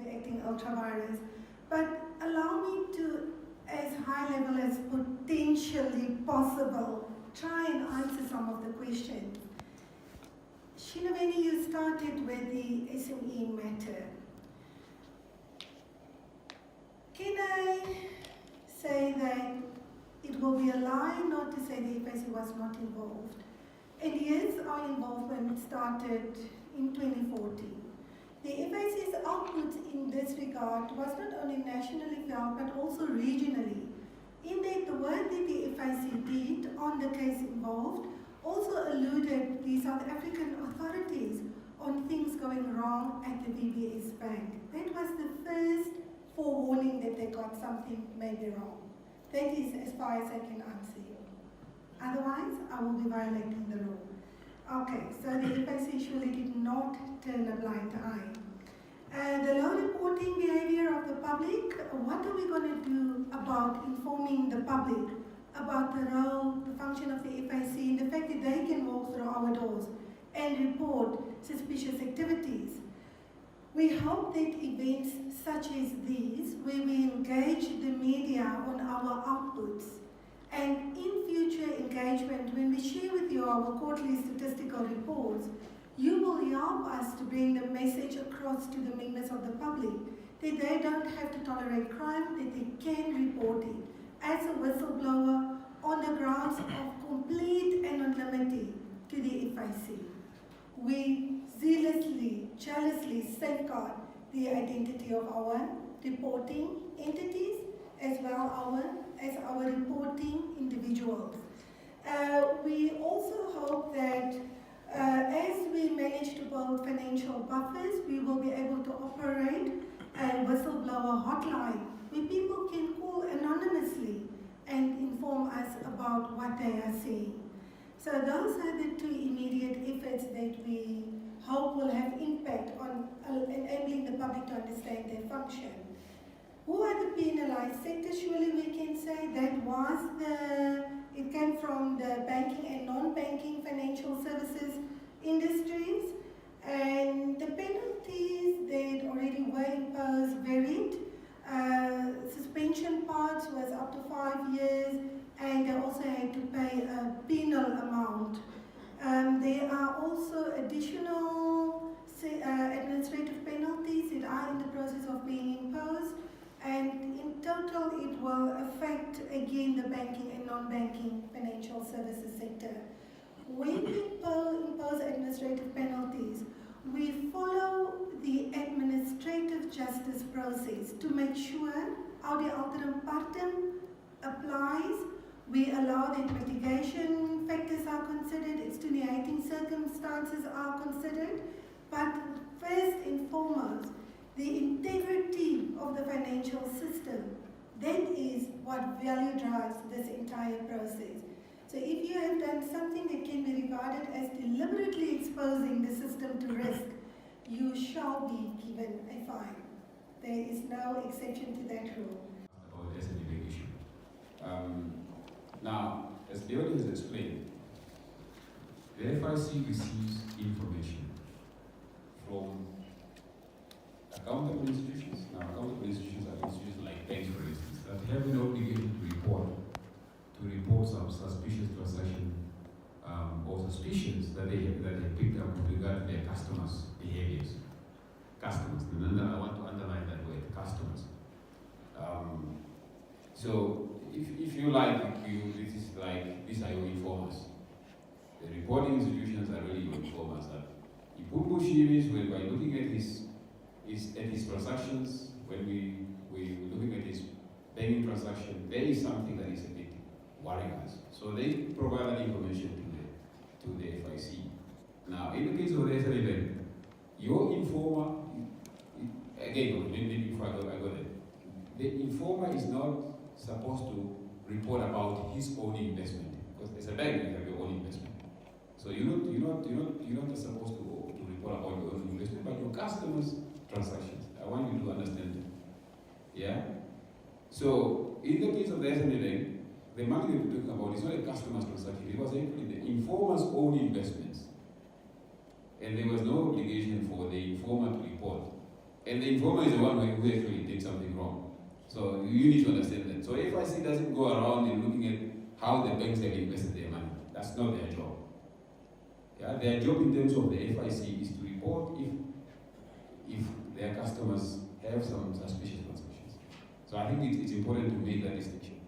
be acting ultra-virus. But allow me to, as high level as potentially possible, try and answer some of the questions. Shinovene, you started with the SME matter. Can I say that it will be a lie not to say the FIC was not involved? And yes, our involvement started in 2014. The FIC's output in this regard was not only nationally felt but also regionally. In that the work that the FIC did on the case involved also alluded the South African authorities on things going wrong at the VBS Bank. That was the first forewarning that they got something may be wrong. That is as far as I can answer you. Otherwise, I will be violating the law. Okay, so the FIC surely did not turn a blind eye. The low reporting behavior of the public, what are we going to do about informing the public about the role, the function of the FIC, and the fact that they can walk through our doors and report suspicious activities? We hope that events such as these, where we engage the media on our outputs, and in future engagement, when we share with you our quarterly statistical reports, you will help us to bring the message across to the members of the public that they don't have to tolerate crime, that they can report it as a whistleblower on the grounds of complete anonymity to the FIC. We zealously, jealously safeguard the identity of our reporting entities as well as our reporting individuals. We also hope that as we manage to build financial buffers, we will be able to operate a whistleblower hotline where people can call anonymously and inform us about what they are seeing. So those are the two immediate efforts that we hope will have impact on enabling the public to understand their function. Who are the penalized sectors? Surely we can say that it came from the banking and non-banking financial services industries, and the penalties that already were imposed varied. Suspension parts was up to 5 years, and they also had to pay a penal amount. There are also additional administrative penalties that are in the process of being imposed, and in total it will affect again the banking and non-banking financial services sector. When we impose administrative penalties, we follow the administrative justice process to make sure audi alteram partem applies. We allow that mitigation factors are considered, extenuating circumstances are considered, but first and foremost, the integrity of the financial system, that is what value drives this entire process. So if you have done something that can be regarded as deliberately exposing the system to risk, you shall be given a fine. There is no exception to that rule. About the SME Bank issue. Now, as Leonie has explained, the FIC receives information from accountable institutions. Now, accountable institutions are institutions like banks, for instance, that have an obligation to report some suspicious transaction or suspicions that they picked up with regard to their customers' behaviors. Customers, and I want to underline that word, customers. So, if you like, these are your informers. The reporting institutions are really your informers. Ipumbu Shiimi, when we're looking at his transactions, when we're looking at his banking transaction, there is something that is a bit worrying us. So they provide that information to the FIC. Now, in the case of the SME Bank, your informer, again, maybe before I go there, the informer is not supposed to report about his own investment, because as a bank you have your own investment. So you're not supposed to report about your own investment, but your customers' transactions. I want you to understand that. Yeah. So in the case of the SME Bank, the money that we're talking about is not a customer's transaction. It was actually the informer's own investments, and there was no obligation for the informer to report And the informer is the one who actually did something wrong. So you need to understand that. So FIC doesn't go around and looking at how the banks have invested their money. That's not their job. Yeah, their job in terms of the FIC is to report if their customers have some suspicious transactions. So I think it's important to make that distinction.